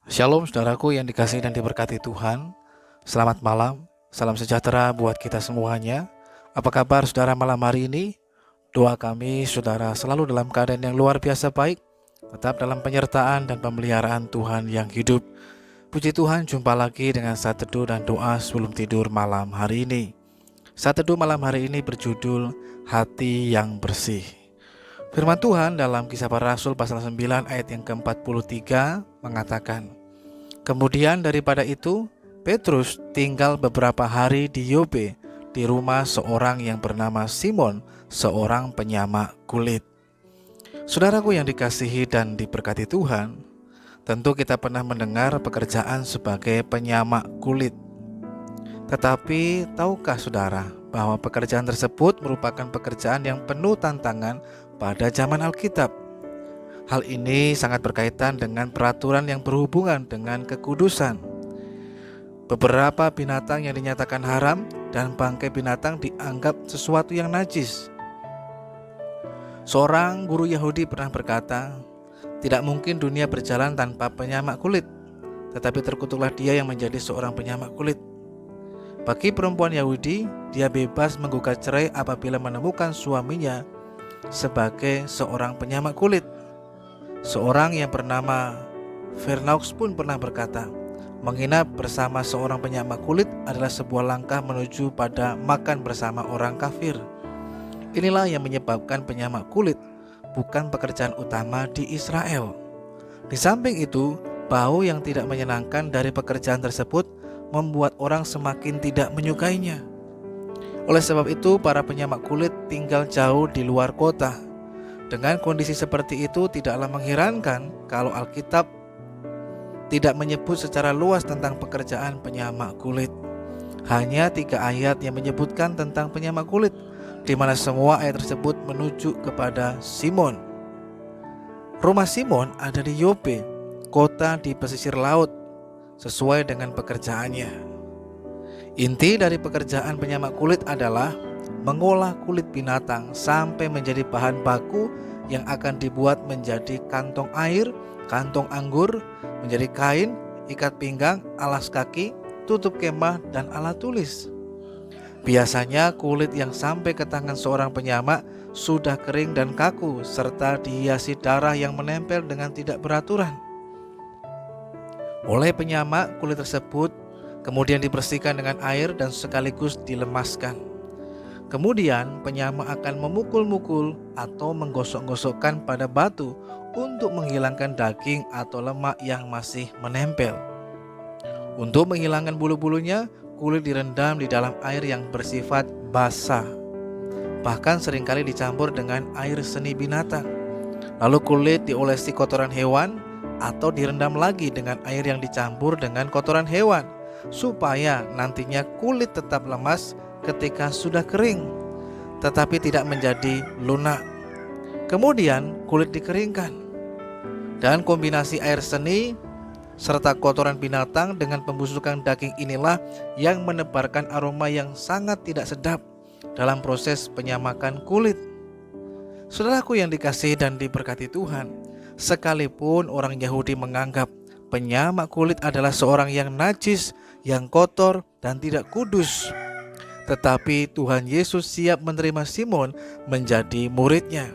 Shalom saudaraku yang dikasihi dan diberkati Tuhan. Selamat malam, salam sejahtera buat kita semuanya. Apa kabar saudara malam hari ini? Doa kami saudara selalu dalam keadaan yang luar biasa baik, tetap dalam penyertaan dan pemeliharaan Tuhan yang hidup. Puji Tuhan, jumpa lagi dengan saat teduh dan doa sebelum tidur malam hari ini. Saat teduh malam hari ini berjudul Hati yang Bersih. Firman Tuhan dalam Kisah Para Rasul pasal 9 ayat yang ke-43 mengatakan, kemudian daripada itu, Petrus tinggal beberapa hari di Yope, di rumah seorang yang bernama Simon, seorang penyamak kulit. Saudaraku yang dikasihi dan diberkati Tuhan, tentu kita pernah mendengar pekerjaan sebagai penyamak kulit. Tetapi tahukah saudara bahwa pekerjaan tersebut merupakan pekerjaan yang penuh tantangan pada zaman Alkitab? Hal ini sangat berkaitan dengan peraturan yang berhubungan dengan kekudusan. Beberapa binatang yang dinyatakan haram dan bangkai binatang dianggap sesuatu yang najis. Seorang guru Yahudi pernah berkata, tidak mungkin dunia berjalan tanpa penyamak kulit, tetapi terkutuklah dia yang menjadi seorang penyamak kulit. Bagi perempuan Yahudi, dia bebas menggugat cerai apabila menemukan suaminya sebagai seorang penyamak kulit. Seorang yang bernama Vernaux pun pernah berkata, menginap bersama seorang penyamak kulit adalah sebuah langkah menuju pada makan bersama orang kafir. Inilah yang menyebabkan penyamak kulit bukan pekerjaan utama di Israel. Di samping itu, bau yang tidak menyenangkan dari pekerjaan tersebut membuat orang semakin tidak menyukainya. Oleh sebab itu, para penyamak kulit tinggal jauh di luar kota. Dengan kondisi seperti itu, tidaklah mengherankan kalau Alkitab tidak menyebut secara luas tentang pekerjaan penyamak kulit. Hanya 3 ayat yang menyebutkan tentang penyamak kulit, di mana semua ayat tersebut menuju kepada Simon. Rumah Simon ada di Yope, kota di pesisir laut, sesuai dengan pekerjaannya. Inti dari pekerjaan penyamak kulit adalah mengolah kulit binatang sampai menjadi bahan baku yang akan dibuat menjadi kantong air, kantong anggur, menjadi kain, ikat pinggang, alas kaki, tutup kemah, dan alat tulis. Biasanya kulit yang sampai ke tangan seorang penyamak sudah kering dan kaku serta dihiasi darah yang menempel dengan tidak beraturan. Oleh penyamak, kulit tersebut kemudian dibersihkan dengan air dan sekaligus dilemaskan. Kemudian penyamak akan memukul-mukul atau menggosok-gosokkan pada batu untuk menghilangkan daging atau lemak yang masih menempel. Untuk menghilangkan bulu-bulunya, kulit direndam di dalam air yang bersifat basah. Bahkan seringkali dicampur dengan air seni binatang. Lalu kulit diolesi kotoran hewan atau direndam lagi dengan air yang dicampur dengan kotoran hewan, supaya nantinya kulit tetap lemas ketika sudah kering, tetapi tidak menjadi lunak. Kemudian kulit dikeringkan, dan kombinasi air seni serta kotoran binatang dengan pembusukan daging inilah yang menebarkan aroma yang sangat tidak sedap dalam proses penyamakan kulit. Saudaraku yang dikasihi dan diberkati Tuhan, sekalipun orang Yahudi menganggap penyamak kulit adalah seorang yang najis, yang kotor, dan tidak kudus, tetapi Tuhan Yesus siap menerima Simon menjadi muridnya.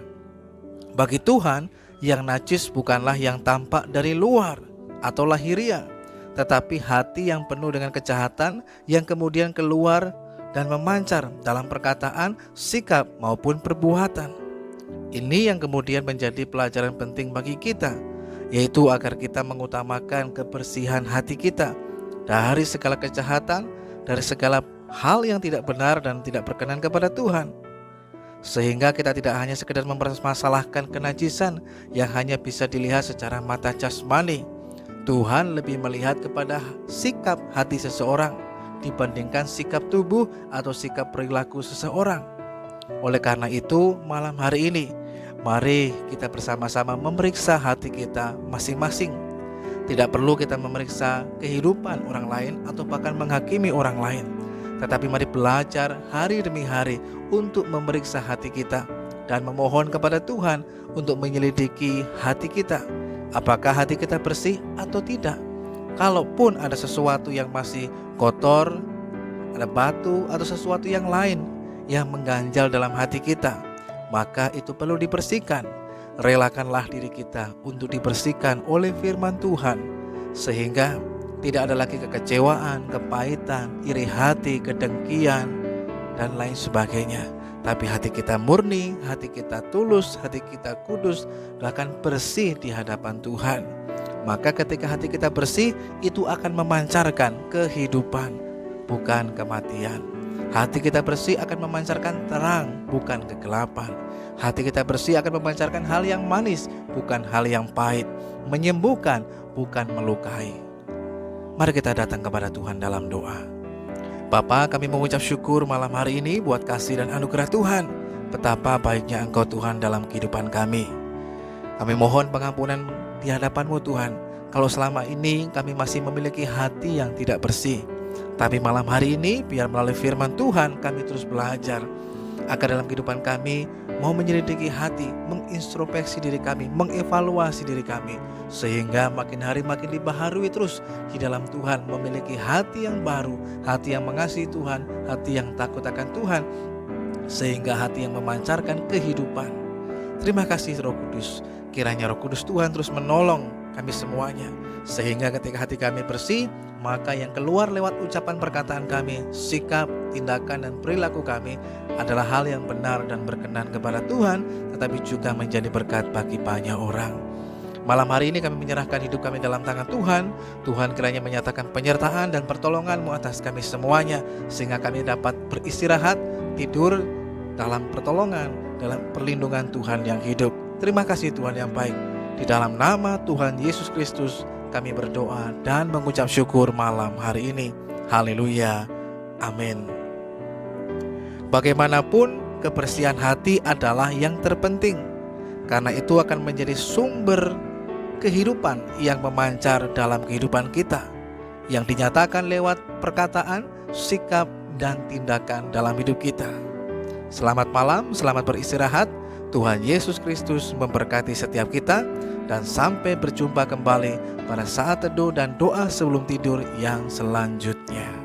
Bagi Tuhan, yang najis bukanlah yang tampak dari luar atau lahiriah, tetapi hati yang penuh dengan kejahatan yang kemudian keluar dan memancar dalam perkataan, sikap, maupun perbuatan. Ini yang kemudian menjadi pelajaran penting bagi kita, yaitu agar kita mengutamakan kebersihan hati kita dari segala kejahatan, dari segala hal yang tidak benar dan tidak berkenan kepada Tuhan, sehingga kita tidak hanya sekedar mempermasalahkan kenajisan yang hanya bisa dilihat secara mata jasmani. Tuhan lebih melihat kepada sikap hati seseorang dibandingkan sikap tubuh atau sikap perilaku seseorang. Oleh karena itu, malam hari ini mari kita bersama-sama memeriksa hati kita masing-masing. Tidak perlu kita memeriksa kehidupan orang lain atau bahkan menghakimi orang lain, tetapi mari belajar hari demi hari untuk memeriksa hati kita dan memohon kepada Tuhan untuk menyelidiki hati kita. Apakah hati kita bersih atau tidak? Kalaupun ada sesuatu yang masih kotor, ada batu atau sesuatu yang lain yang mengganjal dalam hati kita, maka itu perlu dibersihkan. Relakanlah diri kita untuk dibersihkan oleh firman Tuhan, sehingga tidak ada lagi kekecewaan, kepahitan, iri hati, kedengkian, dan lain sebagainya. Tapi hati kita murni, hati kita tulus, hati kita kudus, bahkan bersih di hadapan Tuhan. Maka ketika hati kita bersih, itu akan memancarkan kehidupan, bukan kematian. Hati kita bersih akan memancarkan terang, bukan kegelapan. Hati kita bersih akan memancarkan hal yang manis, bukan hal yang pahit. Menyembuhkan, bukan melukai. Mari kita datang kepada Tuhan dalam doa. Bapa, kami mengucap syukur malam hari ini buat kasih dan anugerah Tuhan. Betapa baiknya Engkau Tuhan dalam kehidupan kami. Kami mohon pengampunan di hadapan-Mu Tuhan, kalau selama ini kami masih memiliki hati yang tidak bersih. Tapi malam hari ini biar melalui firman Tuhan kami terus belajar, agar dalam kehidupan kami mau menyelidiki hati, mengintrospeksi diri kami, mengevaluasi diri kami, sehingga makin hari makin dibaharui terus di dalam Tuhan, memiliki hati yang baru, hati yang mengasihi Tuhan, hati yang takut akan Tuhan, sehingga hati yang memancarkan kehidupan. Terima kasih Roh Kudus. Kiranya Roh Kudus Tuhan terus menolong kami semuanya, sehingga ketika hati kami bersih, maka yang keluar lewat ucapan perkataan kami, sikap, tindakan, dan perilaku kami adalah hal yang benar dan berkenan kepada Tuhan, tetapi juga menjadi berkat bagi banyak orang. Malam hari ini kami menyerahkan hidup kami dalam tangan Tuhan. Tuhan kiranya menyatakan penyertaan dan pertolongan-Mu atas kami semuanya, sehingga kami dapat beristirahat, tidur dalam pertolongan, dalam perlindungan Tuhan yang hidup. Terima kasih Tuhan yang baik. Di dalam nama Tuhan Yesus Kristus kami berdoa dan mengucap syukur malam hari ini. Haleluya. Amin. Bagaimanapun, kebersihan hati adalah yang terpenting, karena itu akan menjadi sumber kehidupan yang memancar dalam kehidupan kita, yang dinyatakan lewat perkataan, sikap, dan tindakan dalam hidup kita. Selamat malam, selamat beristirahat. Tuhan Yesus Kristus memberkati setiap kita, dan sampai berjumpa kembali pada saat teduh dan doa sebelum tidur yang selanjutnya.